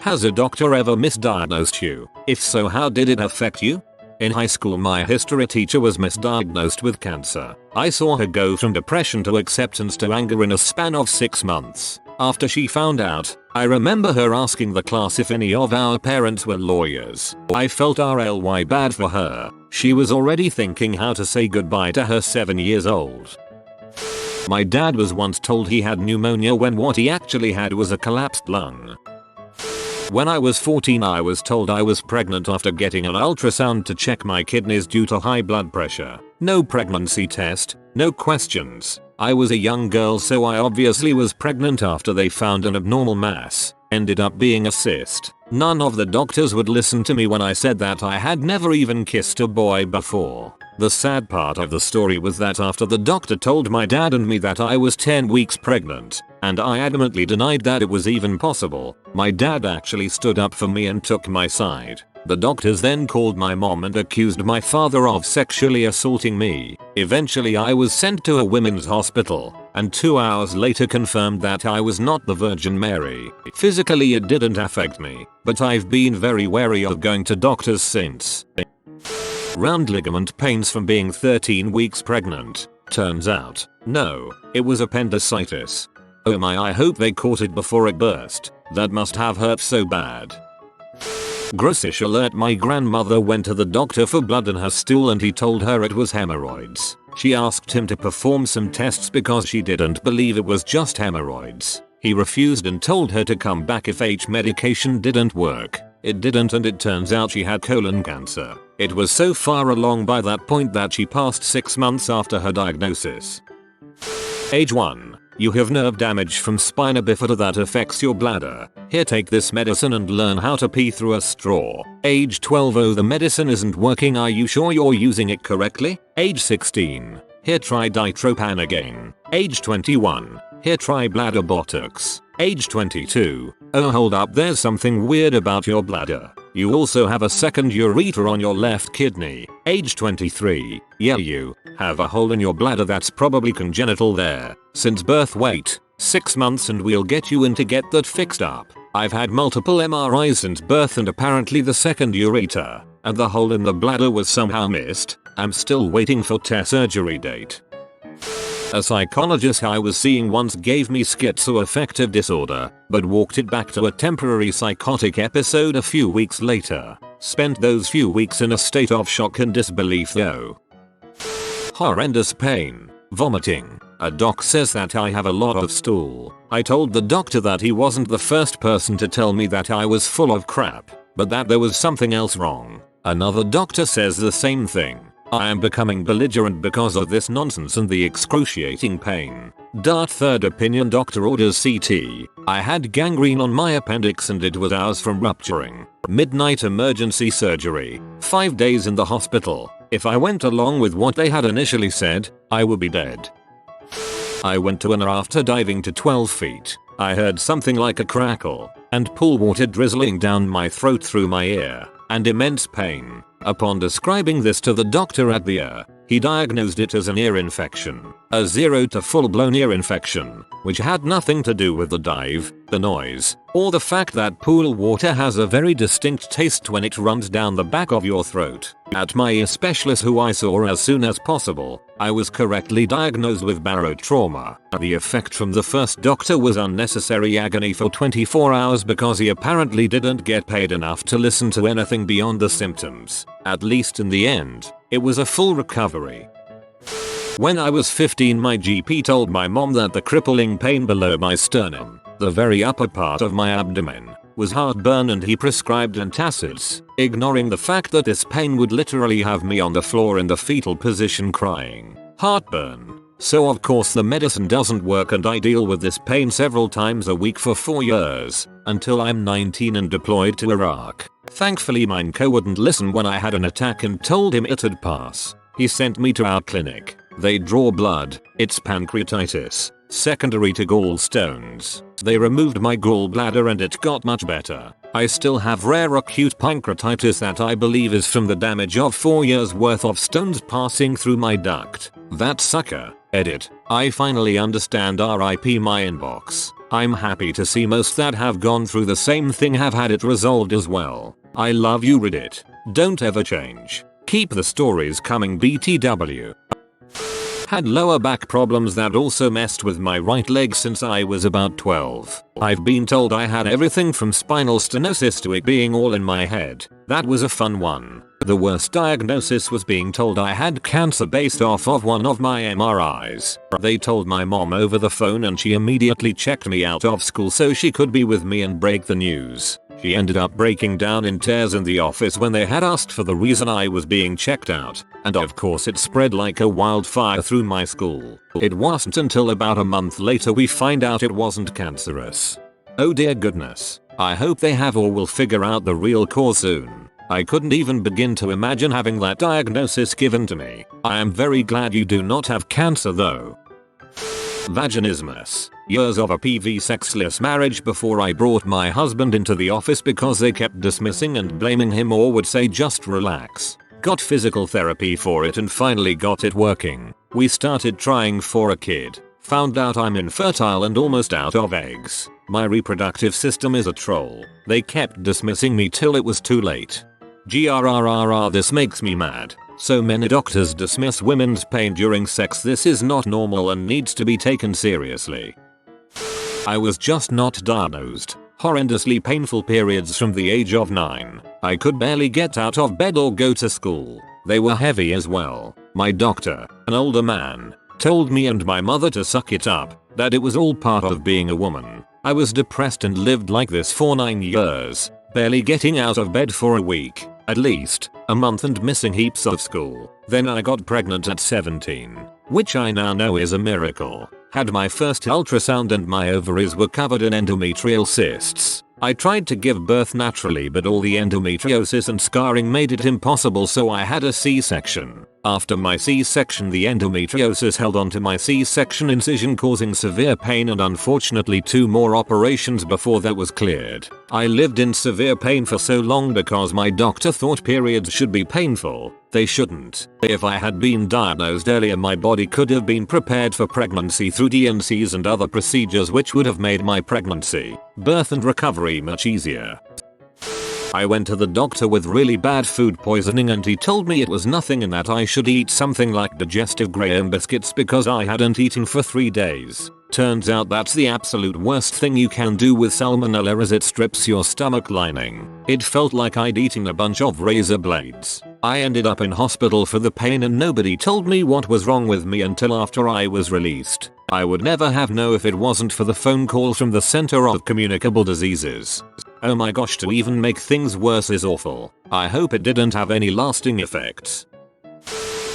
Has a doctor ever misdiagnosed you? If so, how did it affect you? In high school, my history teacher was misdiagnosed with cancer. I saw her go from depression to acceptance to anger in a span of 6 months. After she found out, I remember her asking the class if any of our parents were lawyers. I felt really bad for her. She was already thinking how to say goodbye to her 7 years old. My dad was once told he had pneumonia when what he actually had was a collapsed lung. When I was 14, I was told I was pregnant after getting an ultrasound to check my kidneys due to high blood pressure. No pregnancy test, no questions. I was a young girl, so I obviously was pregnant after they found an abnormal mass. Ended up being a cyst. None of the doctors would listen to me when I said that I had never even kissed a boy before. The sad part of the story was that after the doctor told my dad and me that I was 10 weeks pregnant, and I adamantly denied that it was even possible, my dad actually stood up for me and took my side. The doctors then called my mom and accused my father of sexually assaulting me. Eventually I was sent to a women's hospital, and 2 hours later confirmed that I was not the Virgin Mary. Physically it didn't affect me, but I've been very wary of going to doctors since. Round ligament pains from being 13 weeks pregnant. Turns out, no, it was appendicitis. Oh my, I hope they caught it before it burst. That must have hurt so bad. Grossish alert, my grandmother went to the doctor for blood in her stool and he told her it was hemorrhoids. She asked him to perform some tests because she didn't believe it was just hemorrhoids. He refused and told her to come back if H medication didn't work. It didn't, and it turns out she had colon cancer. It was so far along by that point that she passed 6 months after her diagnosis. Age 1. You have nerve damage from spina bifida that affects your bladder. Here, take this medicine and learn how to pee through a straw. Age 12. Oh, the medicine isn't working. Are you sure you're using it correctly? Age 16. Here, try ditropan again. Age 21. Here, try bladder botox. Age 22. Oh, hold up, there's something weird about your bladder. You also have a second ureter on your left kidney. Age 23. Yeah, you have a hole in your bladder that's probably congenital there. Since birth, wait 6 months and we'll get you in to get that fixed up. I've had multiple MRIs since birth and apparently the second ureter and the hole in the bladder was somehow missed. I'm still waiting for test surgery date. A psychologist I was seeing once gave me schizoaffective disorder, but walked it back to a temporary psychotic episode a few weeks later. Spent those few weeks in a state of shock and disbelief though. Horrendous pain. Vomiting. A doc says that I have a lot of stool. I told the doctor that he wasn't the first person to tell me that I was full of crap, but that there was something else wrong. Another doctor says the same thing. I am becoming belligerent because of this nonsense and the excruciating pain. Third opinion, doctor orders CT. I had gangrene on my appendix and it was hours from rupturing. Midnight emergency surgery. 5 days in the hospital. If I went along with what they had initially said, I would be dead. I went to an after diving to 12 feet. I heard something like a crackle and pool water drizzling down my throat through my ear and immense pain. Upon describing this to the doctor at the ear, he diagnosed it as an ear infection. A 0 to full-blown ear infection, which had nothing to do with the dive, the noise, or the fact that pool water has a very distinct taste when it runs down the back of your throat. At my ear specialist, who I saw as soon as possible, I was correctly diagnosed with barotrauma. The effect from the first doctor was unnecessary agony for 24 hours because he apparently didn't get paid enough to listen to anything beyond the symptoms. At least in the end, it was a full recovery. When I was 15, my GP told my mom that the crippling pain below my sternum, the very upper part of my abdomen, was heartburn and he prescribed antacids, ignoring the fact that this pain would literally have me on the floor in the fetal position crying. Heartburn. So of course the medicine doesn't work and I deal with this pain several times a week for 4 years, until I'm 19 and deployed to Iraq. Thankfully my NCO wouldn't listen when I had an attack and told him it'd pass. He sent me to our clinic. They draw blood. It's pancreatitis, secondary to gallstones. They removed my gallbladder and it got much better. I still have rare acute pancreatitis that I believe is from the damage of 4 years worth of stones passing through my duct. That sucker. Edit. I finally understand, RIP my inbox. I'm happy to see most that have gone through the same thing have had it resolved as well. I love you, Reddit. Don't ever change. Keep the stories coming, BTW. Had lower back problems that also messed with my right leg since I was about 12. I've been told I had everything from spinal stenosis to it being all in my head. That was a fun one. The worst diagnosis was being told I had cancer based off of one of my MRIs. They told my mom over the phone and she immediately checked me out of school so she could be with me and break the news. She ended up breaking down in tears in the office when they had asked for the reason I was being checked out, and of course it spread like a wildfire through my school. It wasn't until about a month later we find out it wasn't cancerous. Oh dear goodness. I hope they have or will figure out the real cause soon. I couldn't even begin to imagine having that diagnosis given to me. I am very glad you do not have cancer though. Vaginismus. Years of a PV sexless marriage before I brought my husband into the office because they kept dismissing and blaming him or would say just relax. Got physical therapy for it and finally got it working. We started trying for a kid. Found out I'm infertile and almost out of eggs. My reproductive system is a troll. They kept dismissing me till it was too late. GRRRR, this makes me mad. So many doctors dismiss women's pain during sex. This is not normal and needs to be taken seriously. I was just not diagnosed. Horrendously painful periods from the age of 9. I could barely get out of bed or go to school. They were heavy as well. My doctor, an older man, told me and my mother to suck it up, that it was all part of being a woman. I was depressed and lived like this for 9 years, barely getting out of bed for a week, at least, a month, and missing heaps of school. Then I got pregnant at 17, which I now know is a miracle. Had my first ultrasound and my ovaries were covered in endometrial cysts. I tried to give birth naturally but all the endometriosis and scarring made it impossible, so I had a C-section. After my C-section, the endometriosis held onto my C-section incision, causing severe pain and unfortunately 2 more operations before that was cleared. I lived in severe pain for so long because my doctor thought periods should be painful. They shouldn't. If I had been diagnosed earlier, my body could have been prepared for pregnancy through DNCs and other procedures which would have made my pregnancy, birth and recovery much easier. I went to the doctor with really bad food poisoning and he told me it was nothing and that I should eat something like digestive graham biscuits because I hadn't eaten for 3 days. Turns out that's the absolute worst thing you can do with salmonella, as it strips your stomach lining. It felt like I'd eaten a bunch of razor blades. I ended up in hospital for the pain and nobody told me what was wrong with me until after I was released. I would never have known if it wasn't for the phone call from the Center of Communicable Diseases. Oh my gosh, to even make things worse is awful. I hope it didn't have any lasting effects.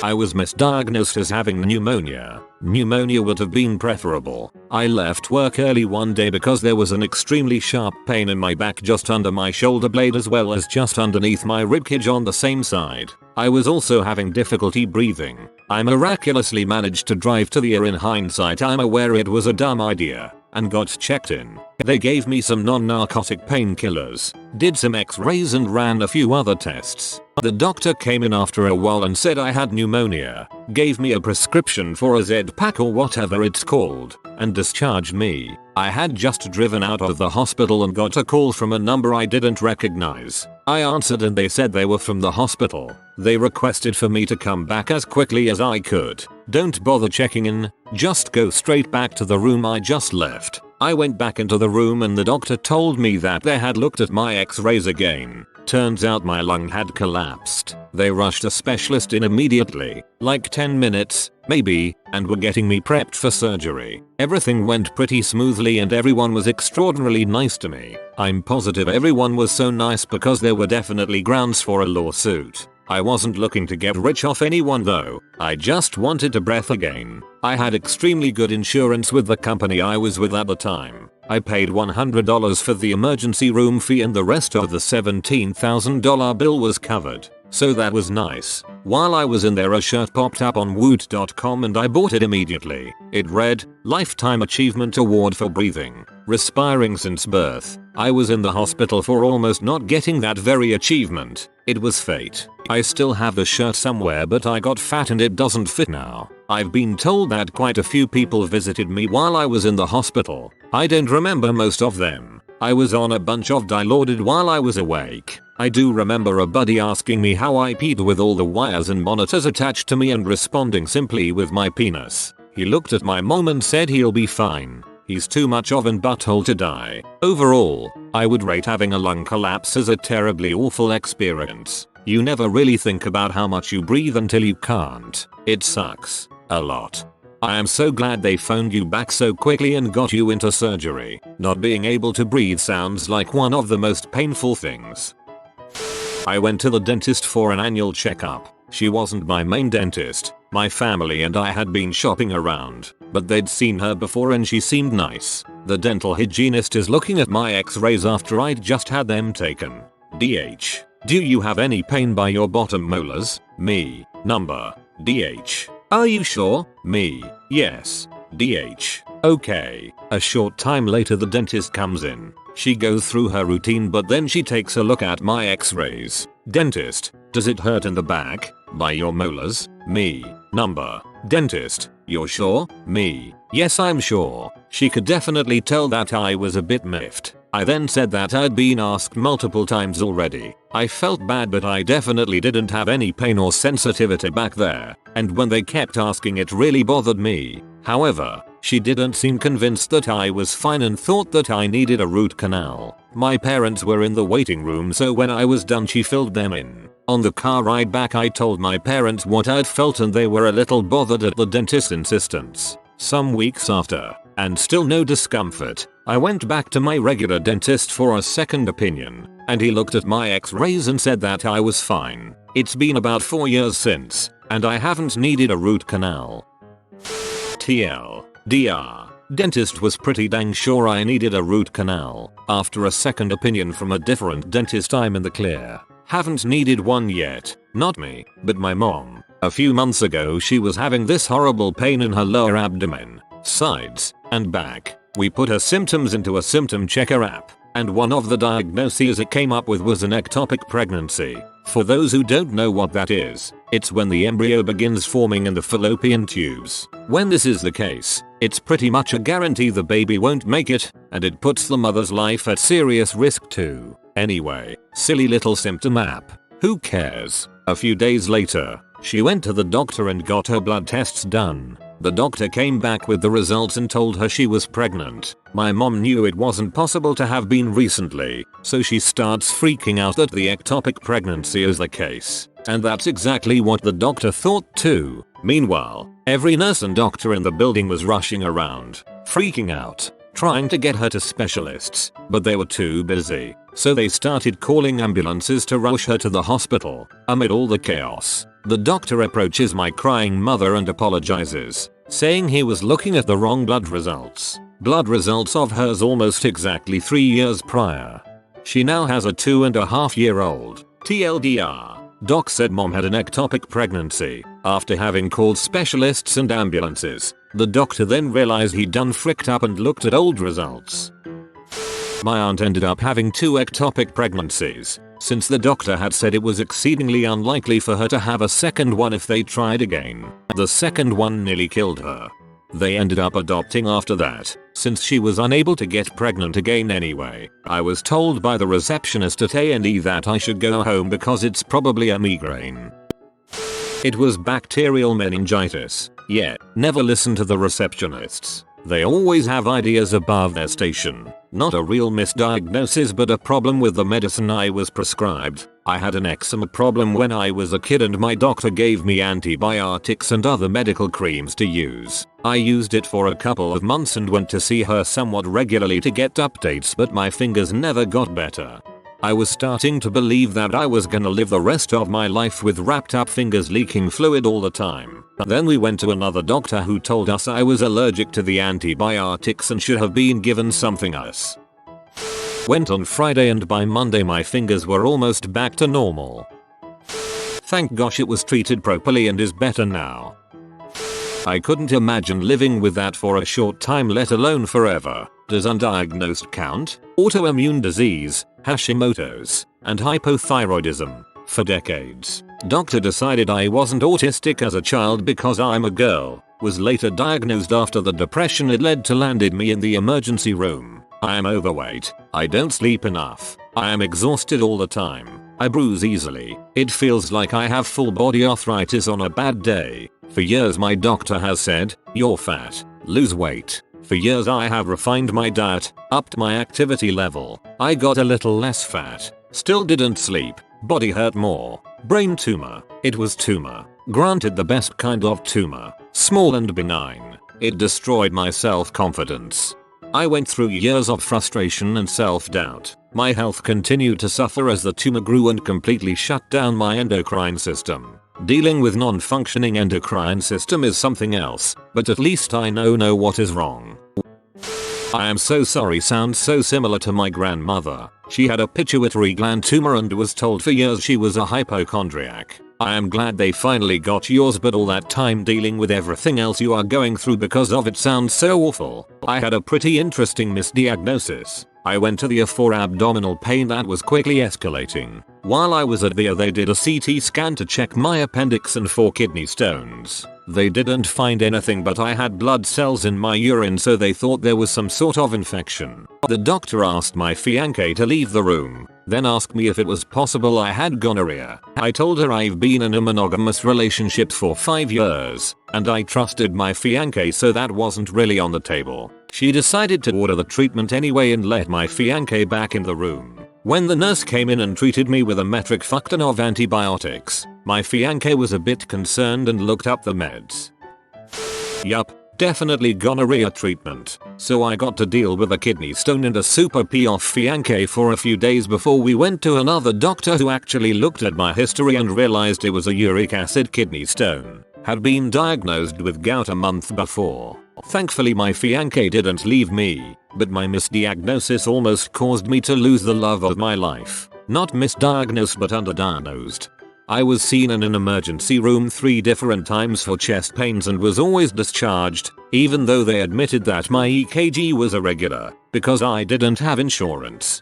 I was misdiagnosed as having pneumonia. Pneumonia would have been preferable. I left work early one day because there was an extremely sharp pain in my back just under my shoulder blade as well as just underneath my ribcage on the same side. I was also having difficulty breathing. I miraculously managed to drive to the ER. In hindsight, I'm aware it was a dumb idea, and got checked in. They gave me some non-narcotic painkillers, did some x-rays and ran a few other tests. The doctor came in after a while and said I had pneumonia, gave me a prescription for a Z-Pak or whatever it's called, and discharged me. I had just driven out of the hospital and got a call from a number I didn't recognize. I answered and they said they were from the hospital. They requested for me to come back as quickly as I could. Don't bother checking in, just go straight back to the room I just left. I went back into the room and the doctor told me that they had looked at my x-rays again. Turns out my lung had collapsed. They rushed a specialist in immediately, like 10 minutes, maybe, and were getting me prepped for surgery. Everything went pretty smoothly and everyone was extraordinarily nice to me. I'm positive everyone was so nice because there were definitely grounds for a lawsuit. I wasn't looking to get rich off anyone though, I just wanted to breathe again. I had extremely good insurance with the company I was with at the time. I paid $100 for the emergency room fee and the rest of the $17,000 bill was covered, so that was nice. While I was in there, a shirt popped up on woot.com and I bought it immediately. It read, Lifetime Achievement Award for Breathing, Respiring Since Birth. I was in the hospital for almost not getting that very achievement. It was fate. I still have the shirt somewhere but I got fat and it doesn't fit now. I've been told that quite a few people visited me while I was in the hospital. I don't remember most of them. I was on a bunch of Dilaudid while I was awake. I do remember a buddy asking me how I peed with all the wires and monitors attached to me and responding simply with my penis. He looked at my mom and said he'll be fine. He's too much of an butthole to die. Overall, I would rate having a lung collapse as a terribly awful experience. You never really think about how much you breathe until you can't. It sucks. A lot. I am so glad they phoned you back so quickly and got you into surgery. Not being able to breathe sounds like one of the most painful things. I went to the dentist for an annual checkup. She wasn't my main dentist. My family and I had been shopping around, but they'd seen her before and she seemed nice. The dental hygienist is looking at my x-rays after I'd just had them taken. DH. Do you have any pain by your bottom molars? Me. Number. DH. Are you sure? Me. Yes. DH. Okay. A short time later the dentist comes in. She goes through her routine but then she takes a look at my x-rays. Dentist. Does it hurt in the back? By your molars? Me. Number. Dentist. You're sure? Me. Yes, I'm sure. She could definitely tell that I was a bit miffed. I then said that I'd been asked multiple times already. I felt bad but I definitely didn't have any pain or sensitivity back there, and when they kept asking it really bothered me. However, she didn't seem convinced that I was fine and thought that I needed a root canal. My parents were in the waiting room so when I was done she filled them in. On the car ride back I told my parents what I'd felt and they were a little bothered at the dentist's insistence. Some weeks after, and still no discomfort, I went back to my regular dentist for a second opinion, and he looked at my x-rays and said that I was fine. It's been about 4 years since, and I haven't needed a root canal. TLDR. Dentist was pretty dang sure I needed a root canal. After a second opinion from a different dentist I'm in the clear. Haven't needed one yet. Not me, but my mom. A few months ago she was having this horrible pain in her lower abdomen, sides, and back. We put her symptoms into a symptom checker app, and one of the diagnoses it came up with was an ectopic pregnancy. For those who don't know what that is, it's when the embryo begins forming in the fallopian tubes. When this is the case, it's pretty much a guarantee the baby won't make it, and it puts the mother's life at serious risk too. Anyway, silly little symptom app. Who cares? A few days later, she went to the doctor and got her blood tests done. The doctor came back with the results and told her she was pregnant. My mom knew it wasn't possible to have been recently, so she starts freaking out that the ectopic pregnancy is the case. And that's exactly what the doctor thought too. Meanwhile, every nurse and doctor in the building was rushing around, freaking out, trying to get her to specialists, but they were too busy. So they started calling ambulances to rush her to the hospital. Amid all the chaos, the doctor approaches my crying mother and apologizes, saying he was looking at the wrong blood results. Blood results of hers almost exactly 3 years prior. She now has a 2.5-year-old. TLDR. Doc said mom had an ectopic pregnancy. After having called specialists and ambulances, the doctor then realized he'd done fricked up and looked at old results. My aunt ended up having 2 ectopic pregnancies, since the doctor had said it was exceedingly unlikely for her to have a second one if they tried again. The second one nearly killed her. They ended up adopting after that, since she was unable to get pregnant again anyway. I was told by the receptionist at A&E that I should go home because it's probably a migraine. It was bacterial meningitis. Yeah, never listen to the receptionists. They always have ideas above their station. Not a real misdiagnosis but a problem with the medicine I was prescribed. I had an eczema problem when I was a kid and my doctor gave me antibiotics and other medical creams to use. I used it for a couple of months and went to see her somewhat regularly to get updates but my fingers never got better. I was starting to believe that I was gonna live the rest of my life with wrapped up fingers leaking fluid all the time. Then we went to another doctor who told us I was allergic to the antibiotics and should have been given something else. Went on Friday and by Monday my fingers were almost back to normal. Thank gosh it was treated properly and is better now. I couldn't imagine living with that for a short time, let alone forever. Does undiagnosed count? Autoimmune disease, Hashimoto's, and hypothyroidism, for decades. Doctor decided I wasn't autistic as a child because I'm a girl. Was later diagnosed after the depression it led to landed me in the emergency room. I am overweight. I don't sleep enough. I am exhausted all the time. I bruise easily. It feels like I have full body arthritis on a bad day. For years my doctor has said, "You're fat. Lose weight." For years I have refined my diet, upped my activity level. I got a little less fat. Still didn't sleep. Body hurt more. Brain tumor. It was tumor. Granted the best kind of tumor. Small and benign. It destroyed my self-confidence. I went through years of frustration and self-doubt. My health continued to suffer as the tumor grew and completely shut down my endocrine system. Dealing with non-functioning endocrine system is something else, but at least I know what is wrong. I am so sorry sounds so similar to my grandmother. She had a pituitary gland tumor and was told for years she was a hypochondriac. I am glad they finally got yours, but all that time dealing with everything else you are going through because of it sounds so awful. I had a pretty interesting misdiagnosis. I went to the ER for abdominal pain that was quickly escalating. While I was at the ER they did a CT scan to check my appendix and 4 kidney stones. They didn't find anything, but I had blood cells in my urine, so they thought there was some sort of infection. The doctor asked my fiancée to leave the room, then asked me if it was possible I had gonorrhea. I told her I've been in a monogamous relationship for 5 years, and I trusted my fiancée, so that wasn't really on the table. She decided to order the treatment anyway and let my fiancée back in the room. When the nurse came in and treated me with a metric fuck ton of antibiotics, my fiancée was a bit concerned and looked up the meds. Yup, definitely gonorrhea treatment. So I got to deal with a kidney stone and a super pee-off fiancée for a few days before we went to another doctor who actually looked at my history and realized it was a uric acid kidney stone. Had been diagnosed with gout a month before. Thankfully my fiancée didn't leave me, but my misdiagnosis almost caused me to lose the love of my life. Not misdiagnosed but underdiagnosed. I was seen in an emergency room 3 different times for chest pains and was always discharged, even though they admitted that my EKG was irregular, because I didn't have insurance.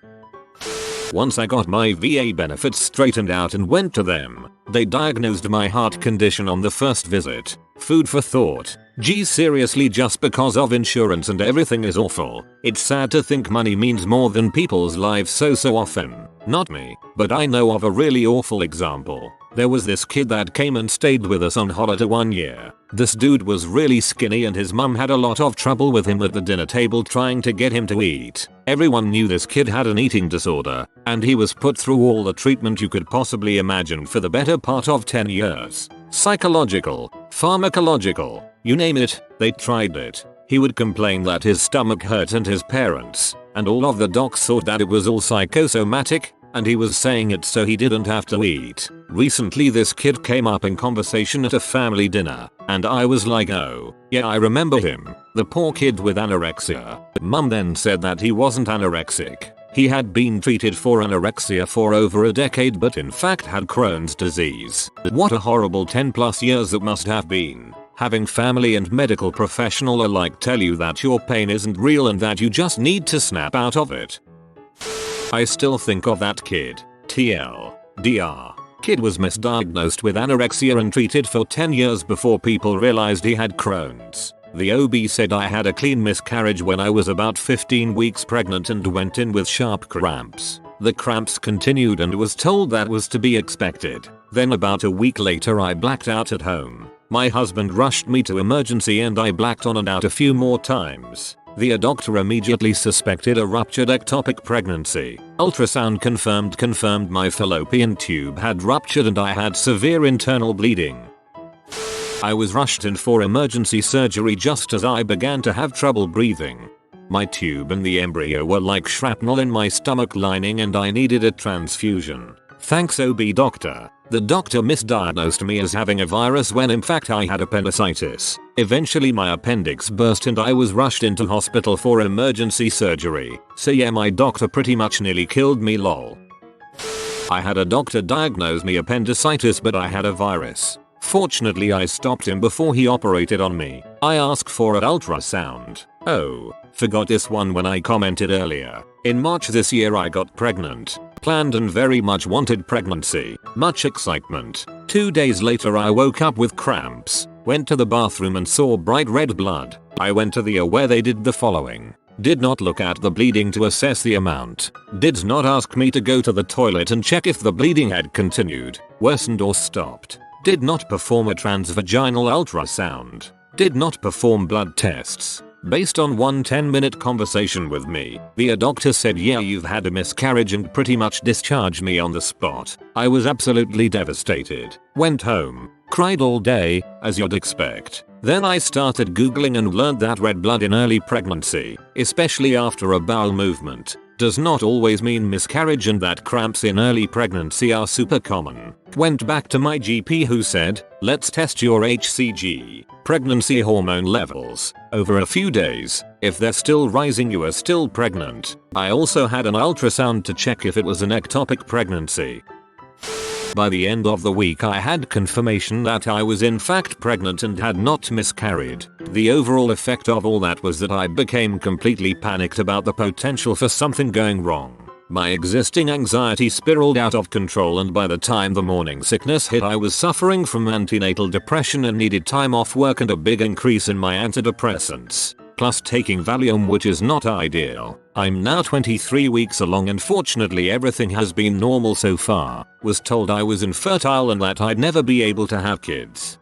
Once I got my VA benefits straightened out and went to them, they diagnosed my heart condition on the first visit. Food for thought. Gee, seriously, just because of insurance and everything is awful. It's sad to think money means more than people's lives so often. Not me, but I know of a really awful example. There was this kid that came and stayed with us on holiday 1 year. This dude was really skinny and his mum had a lot of trouble with him at the dinner table trying to get him to eat. Everyone knew this kid had an eating disorder, and he was put through all the treatment you could possibly imagine for the better part of 10 years. Psychological, pharmacological, you name it, they tried it. He would complain that his stomach hurt and his parents, and all of the docs thought that it was all psychosomatic, and he was saying it so he didn't have to eat. Recently this kid came up in conversation at a family dinner, and I was like, oh, yeah, I remember him. The poor kid with anorexia. Mum then said that he wasn't anorexic. He had been treated for anorexia for over a decade but in fact had Crohn's disease. What a horrible 10+ years that must have been. Having family and medical professional alike tell you that your pain isn't real and that you just need to snap out of it. I still think of that kid. TLDR. Kid was misdiagnosed with anorexia and treated for 10 years before people realized he had Crohn's. The OB said I had a clean miscarriage when I was about 15 weeks pregnant and went in with sharp cramps. The cramps continued and was told that was to be expected. Then about a week later I blacked out at home. My husband rushed me to emergency and I blacked on and out a few more times. The doctor immediately suspected a ruptured ectopic pregnancy. Ultrasound confirmed my fallopian tube had ruptured and I had severe internal bleeding. I was rushed in for emergency surgery just as I began to have trouble breathing. My tube and the embryo were like shrapnel in my stomach lining and I needed a transfusion. Thanks OB doctor. The doctor misdiagnosed me as having a virus when in fact I had appendicitis. Eventually my appendix burst and I was rushed into hospital for emergency surgery. So yeah, my doctor pretty much nearly killed me, lol. I had a doctor diagnose me appendicitis but I had a virus. Fortunately I stopped him before he operated on me. I asked for an ultrasound. Oh, forgot this one when I commented earlier. In March this year I got pregnant. Planned and very much wanted pregnancy. Much excitement. 2 days later I woke up with cramps. Went to the bathroom and saw bright red blood. I went to the ER where they did the following. Did not look at the bleeding to assess the amount. Did not ask me to go to the toilet and check if the bleeding had continued, worsened or stopped. Did not perform a transvaginal ultrasound. Did not perform blood tests. Based on one 10-minute conversation with me, the doctor said, yeah, you've had a miscarriage, and pretty much discharged me on the spot. I was absolutely devastated. Went home, cried all day, as you'd expect. Then I started googling and learned that red blood in early pregnancy, especially after a bowel movement, does not always mean miscarriage, and that cramps in early pregnancy are super common. Went back to my GP, who said, let's test your HCG, pregnancy hormone levels, over a few days. If they're still rising, you are still pregnant. I also had an ultrasound to check if it was an ectopic pregnancy. By the end of the week I had confirmation that I was in fact pregnant and had not miscarried. The overall effect of all that was that I became completely panicked about the potential for something going wrong. My existing anxiety spiraled out of control, and by the time the morning sickness hit I was suffering from antenatal depression and needed time off work and a big increase in my antidepressants. Plus taking Valium, which is not ideal. I'm now 23 weeks along and fortunately everything has been normal so far. Was told I was infertile and that I'd never be able to have kids.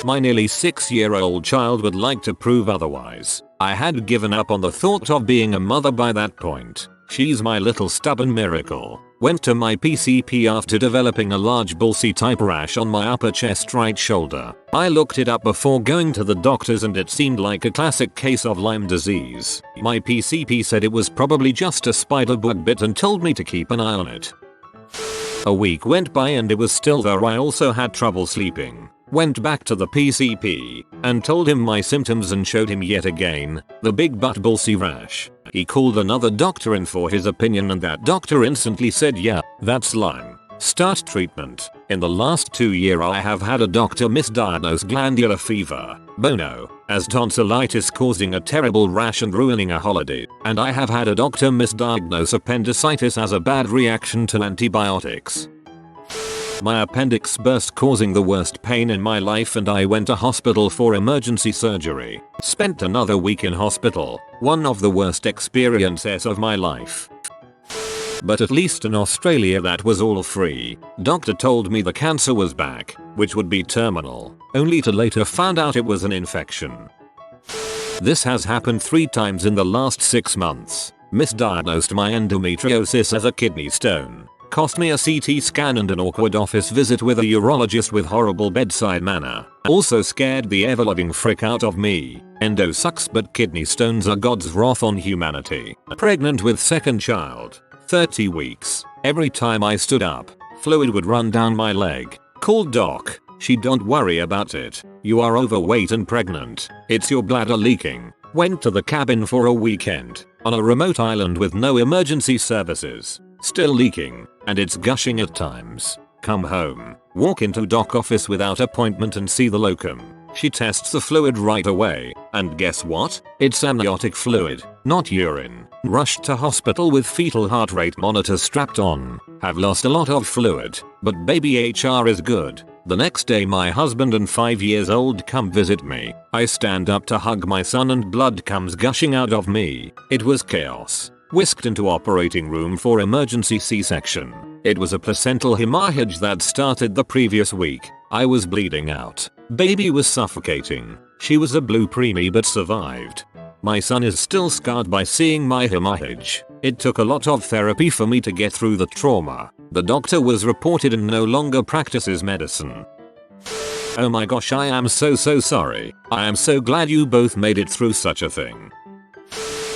My nearly 6-year-old child would like to prove otherwise. I had given up on the thought of being a mother by that point. She's my little stubborn miracle. Went to my PCP after developing a large bullseye type rash on my upper chest right shoulder. I looked it up before going to the doctors and it seemed like a classic case of Lyme disease. My PCP said it was probably just a spider bug bit and told me to keep an eye on it. A week went by and it was still there. I also had trouble sleeping. Went back to the PCP and told him my symptoms and showed him yet again the big butt bullseye rash. He called another doctor in for his opinion and that doctor instantly said, yeah, that's Lyme. Start treatment. In the last 2 years I have had a doctor misdiagnose glandular fever, BONO, as tonsillitis causing a terrible rash and ruining a holiday. And I have had a doctor misdiagnose appendicitis as a bad reaction to antibiotics. My appendix burst causing the worst pain in my life and I went to hospital for emergency surgery. Spent another week in hospital. One of the worst experiences of my life. But at least in Australia that was all free. Doctor told me the cancer was back, which would be terminal, only to later found out it was an infection. This has happened 3 times in the last 6 months. Misdiagnosed my endometriosis as a kidney stone. Cost me a CT scan and an awkward office visit with a urologist with horrible bedside manner. Also scared the ever-loving frick out of me. Endo sucks but kidney stones are God's wrath on humanity. Pregnant with second child. 30 weeks. Every time I stood up, fluid would run down my leg. Called doc. She don't worry about it. You are overweight and pregnant. It's your bladder leaking. Went to the cabin for a weekend. On a remote island with no emergency services. Still leaking, and it's gushing at times. Come home, walk into doc office without appointment and see the locum. She tests the fluid right away, and guess what? It's amniotic fluid, not urine. Rushed to hospital with fetal heart rate monitor strapped on. Have lost a lot of fluid, but baby HR is good. The next day my husband and 5 years old come visit me. I stand up to hug my son and blood comes gushing out of me. It was chaos. Whisked into operating room for emergency C-section. It was a placental hemorrhage that started the previous week. I was bleeding out. Baby was suffocating. She was a blue preemie but survived. My son is still scarred by seeing my hemorrhage. It took a lot of therapy for me to get through the trauma. The doctor was reported and no longer practices medicine. Oh my gosh, I am so sorry. I am so glad you both made it through such a thing.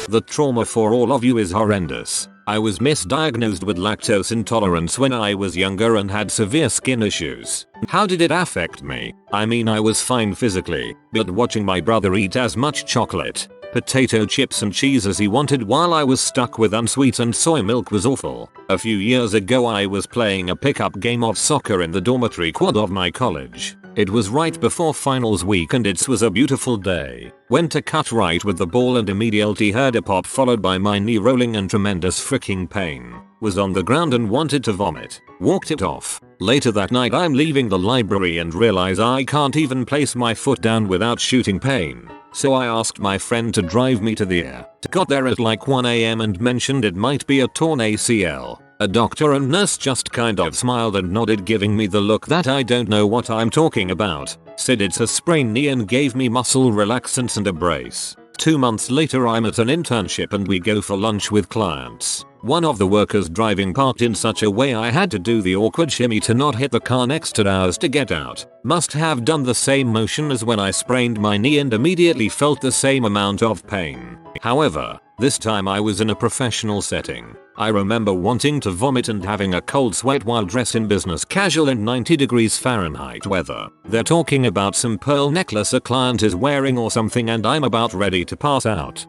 The trauma for all of you is horrendous. I was misdiagnosed with lactose intolerance when I was younger and had severe skin issues. How did it affect me? I mean, I was fine physically, but watching my brother eat as much chocolate, potato chips and cheese as he wanted while I was stuck with unsweetened soy milk was awful. A few years ago I was playing a pickup game of soccer in the dormitory quad of my college. It was right before finals week and it was a beautiful day. Went to cut right with the ball and immediately heard a pop followed by my knee rolling in tremendous freaking pain. Was on the ground and wanted to vomit. Walked it off. Later that night I'm leaving the library and realize I can't even place my foot down without shooting pain. So I asked my friend to drive me to the ER. Got there at like 1 AM and mentioned it might be a torn ACL. A doctor and nurse just kind of smiled and nodded, giving me the look that I don't know what I'm talking about. Said it's a sprained knee and gave me muscle relaxants and a brace. 2 months later I'm at an internship and we go for lunch with clients. One of the workers driving parked in such a way I had to do the awkward shimmy to not hit the car next to ours to get out. Must have done the same motion as when I sprained my knee and immediately felt the same amount of pain. However, this time I was in a professional setting. I remember wanting to vomit and having a cold sweat while dressed in business casual in 90 degrees Fahrenheit weather. They're talking about some pearl necklace a client is wearing or something and I'm about ready to pass out.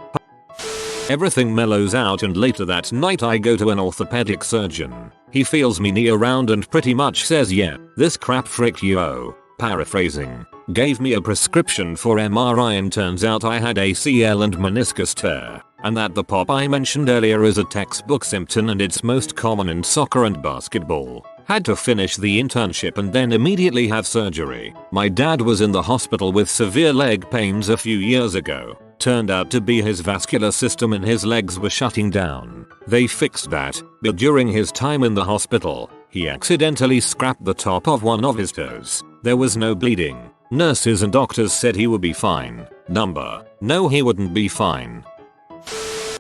Everything mellows out and later that night I go to an orthopedic surgeon. He feels me knee around and pretty much says, yeah, this crap frick you. Paraphrasing. Gave me a prescription for MRI and turns out I had ACL and meniscus tear. And that the pop I mentioned earlier is a textbook symptom and it's most common in soccer and basketball. Had to finish the internship and then immediately have surgery. My dad was in the hospital with severe leg pains a few years ago. Turned out to be his vascular system in his legs were shutting down. They fixed that, but during his time in the hospital, he accidentally scrapped the top of one of his toes. There was no bleeding. Nurses and doctors said he would be fine. No, he wouldn't be fine.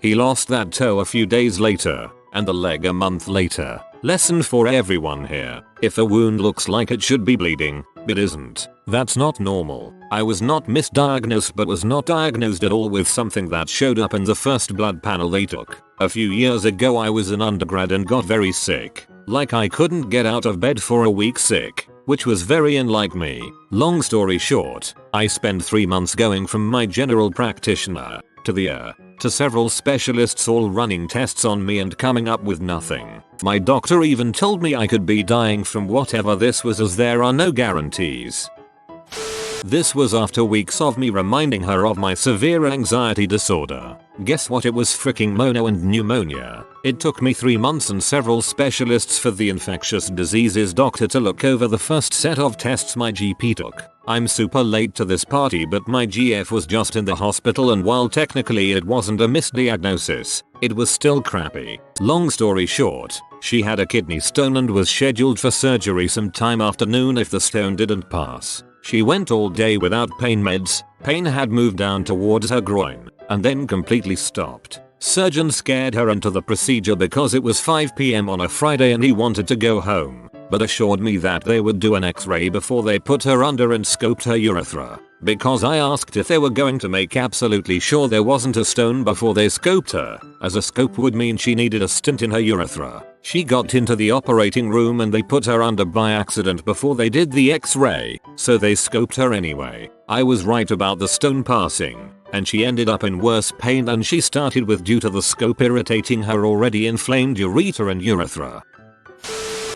He lost that toe a few days later, and the leg a month later. Lesson for everyone here. If a wound looks like it should be bleeding, but isn't, that's not normal. I was not misdiagnosed but was not diagnosed at all with something that showed up in the first blood panel they took. A few years ago I was an undergrad and got very sick. Like I couldn't get out of bed for a week sick, which was very unlike me. Long story short, I spent 3 months going from my general practitioner to the ER to several specialists all running tests on me and coming up with nothing. My doctor even told me I could be dying from whatever this was as there are no guarantees. This was after weeks of me reminding her of my severe anxiety disorder. Guess what, it was freaking mono and pneumonia. It took me 3 months and several specialists for the infectious diseases doctor to look over the first set of tests my GP took. I'm super late to this party but my GF was just in the hospital and while technically it wasn't a misdiagnosis, it was still crappy. Long story short, she had a kidney stone and was scheduled for surgery sometime afternoon if the stone didn't pass. She went all day without pain meds. Pain had moved down towards her groin and then completely stopped. Surgeon scared her into the procedure because it was 5 PM on a Friday and he wanted to go home, but assured me that they would do an x-ray before they put her under and scoped her urethra. Because I asked if they were going to make absolutely sure there wasn't a stone before they scoped her, as a scope would mean she needed a stent in her urethra. She got into the operating room and they put her under by accident before they did the x-ray, so they scoped her anyway. I was right about the stone passing, and she ended up in worse pain than she started with due to the scope irritating her already inflamed ureter and urethra.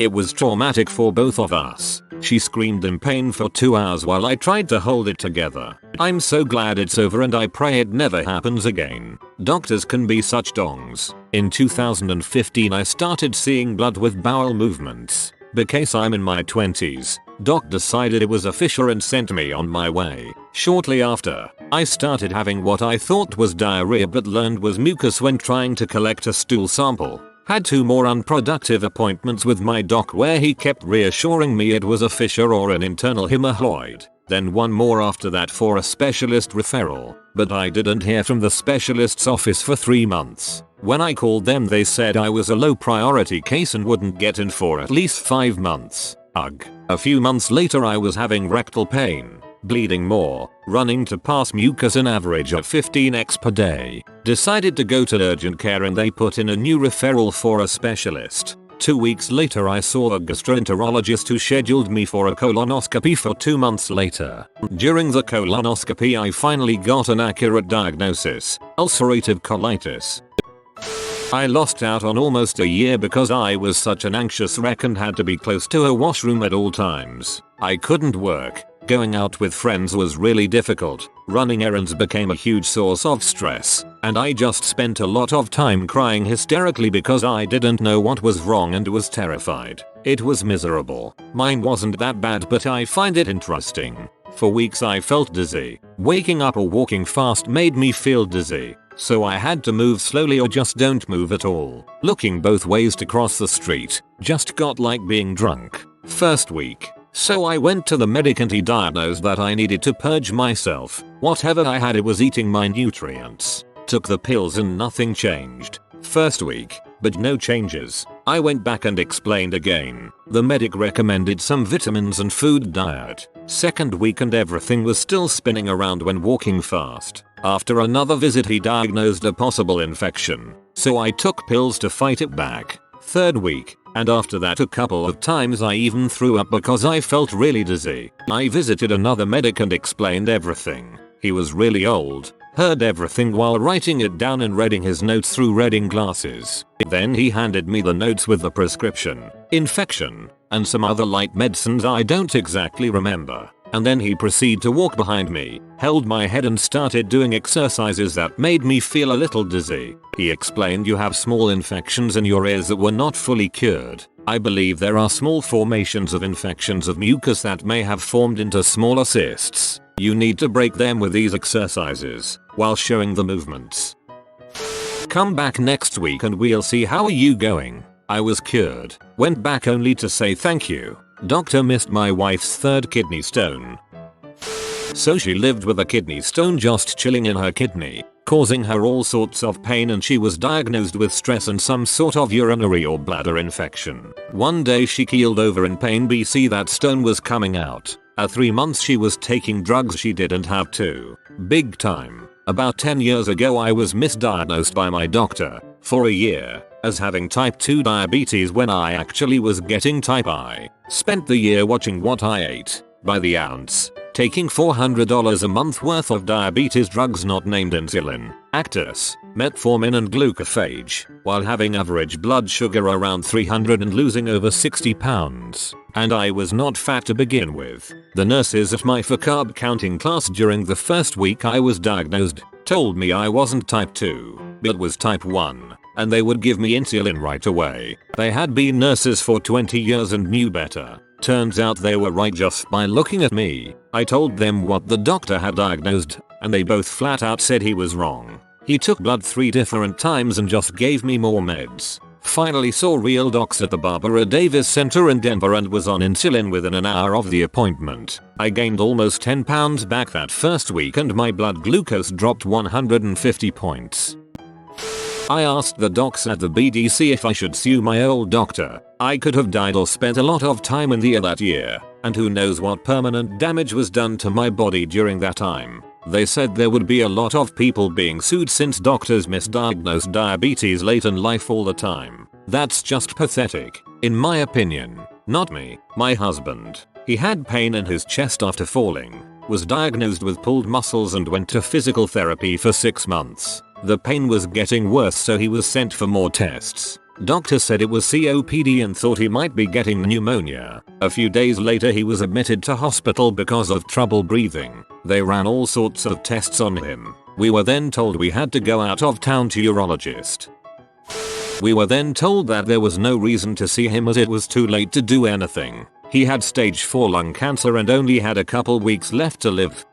It was traumatic for both of us. She screamed in pain for 2 hours while I tried to hold it together. I'm so glad it's over and I pray it never happens again. Doctors can be such dongs. In 2015 I started seeing blood with bowel movements. Because I'm in my 20s, doc decided it was a fissure and sent me on my way. Shortly after, I started having what I thought was diarrhea but learned was mucus when trying to collect a stool sample. Had 2 more unproductive appointments with my doc where he kept reassuring me it was a fissure or an internal hemorrhoid. Then 1 more after that for a specialist referral, but I didn't hear from the specialist's office for 3 months. When I called them they said I was a low priority case and wouldn't get in for at least 5 months. Ugh. A few months later I was having rectal pain, bleeding more, running to pass mucus an average of 15x per day. Decided to go to urgent care and they put in a new referral for a specialist. 2 weeks later I saw a gastroenterologist who scheduled me for a colonoscopy for 2 months later. During the colonoscopy I finally got an accurate diagnosis: ulcerative colitis. I lost out on almost a year because I was such an anxious wreck and had to be close to a washroom at all times. I couldn't work, Going out with friends was really difficult. Running errands became a huge source of stress, and I just spent a lot of time crying hysterically because I didn't know what was wrong and was terrified. It was miserable. Mine wasn't that bad, but I find it interesting. For weeks I felt dizzy. Waking up or walking fast made me feel dizzy. So I had to move slowly or just don't move at all. Looking both ways to cross the street just got like being drunk. First week. So I went to the medic and he diagnosed that I needed to purge myself. Whatever I had, it was eating my nutrients. Took the pills and nothing changed. First week, but no changes. I went back and explained again. The medic recommended some vitamins and food diet. Second week and everything was still spinning around when walking fast. After another visit he diagnosed a possible infection. So I took pills to fight it back. Third week, and after that a couple of times I even threw up because I felt really dizzy. I visited another medic and explained everything. He was really old. Heard everything while writing it down and reading his notes through reading glasses. Then he handed me the notes with the prescription, infection, and some other light medicines I don't exactly remember. And then he proceeded to walk behind me, held my head and started doing exercises that made me feel a little dizzy. He explained you have small infections in your ears that were not fully cured. I believe there are small formations of infections of mucus that may have formed into smaller cysts. You need to break them with these exercises, while showing the movements. Come back next week and we'll see how are you going. I was cured. Went back only to say thank you. Doctor missed my wife's third kidney stone. So she lived with a kidney stone just chilling in her kidney, causing her all sorts of pain, and she was diagnosed with stress and some sort of urinary or bladder infection. One day she keeled over in pain BC that stone was coming out. At 3 months she was taking drugs she didn't have to. Big time. About 10 years ago I was misdiagnosed by my doctor, for a year, as having type 2 diabetes when I actually was getting type I. Spent the year watching what I ate, by the ounce, taking $400 a month worth of diabetes drugs not named insulin, Actis, metformin and glucophage, while having average blood sugar around 300 and losing over 60 pounds. And I was not fat to begin with. The nurses at my carb counting class during the first week I was diagnosed told me I wasn't type 2, but was type 1, and they would give me insulin right away. They had been nurses for 20 years and knew better. Turns out they were right just by looking at me. I told them what the doctor had diagnosed, and they both flat out said he was wrong. He took blood 3 different times and just gave me more meds. Finally saw real docs at the Barbara Davis Center in Denver and was on insulin within an hour of the appointment. I gained almost 10 pounds back that first week and my blood glucose dropped 150 points. I asked the docs at the BDC if I should sue my old doctor. I could have died or spent a lot of time in the ER that year, and who knows what permanent damage was done to my body during that time. They said there would be a lot of people being sued since doctors misdiagnose diabetes late in life all the time. That's just pathetic, in my opinion. Not me. My husband. He had pain in his chest after falling, was diagnosed with pulled muscles and went to physical therapy for 6 months. The pain was getting worse, so he was sent for more tests. Doctor said it was COPD and thought he might be getting pneumonia. A few days later he was admitted to hospital because of trouble breathing. They ran all sorts of tests on him. We were then told we had to go out of town to urologist. We were then told that there was no reason to see him as it was too late to do anything. He had stage 4 lung cancer and only had a couple weeks left to live.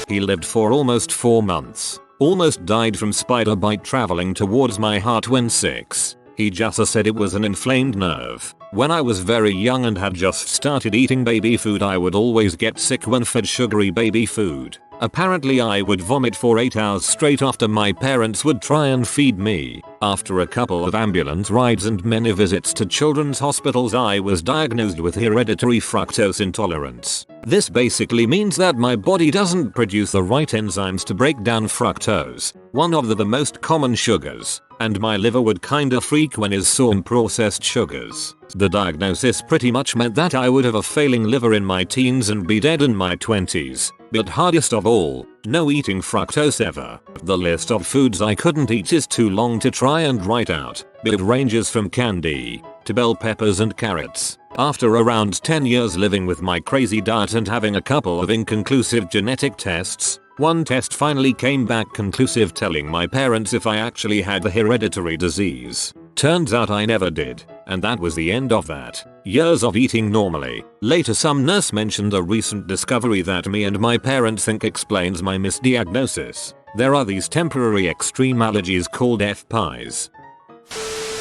He lived for almost 4 months. Almost died from spider bite traveling towards my heart when 6. He just said it was an inflamed nerve. When I was very young and had just started eating baby food, I would always get sick when fed sugary baby food. Apparently I would vomit for 8 hours straight after my parents would try and feed me. After a couple of ambulance rides and many visits to children's hospitals, I was diagnosed with hereditary fructose intolerance. This basically means that my body doesn't produce the right enzymes to break down fructose, one of the most common sugars, and my liver would kinda freak when it saw processed sugars. The diagnosis pretty much meant that I would have a failing liver in my teens and be dead in my 20s. But hardest of all, no eating fructose ever. The list of foods I couldn't eat is too long to try and write out, but it ranges from candy to bell peppers and carrots, After around 10 years living with my crazy diet and having a couple of inconclusive genetic tests, one test finally came back conclusive, telling my parents if I actually had the hereditary disease. Turns out I never did, and that was the end of that. Years of eating normally. Later some nurse mentioned a recent discovery that me and my parents think explains my misdiagnosis. There are these temporary extreme allergies called FPIs.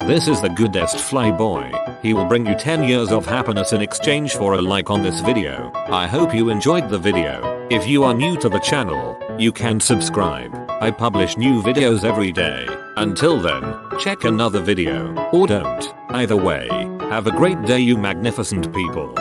This is the goodest flyboy. He will bring you 10 years of happiness in exchange for a like on this video. I hope you enjoyed the video. If you are new to the channel, you can subscribe. I publish new videos every day. Until then, check another video, or don't. Either way, have a great day you magnificent people.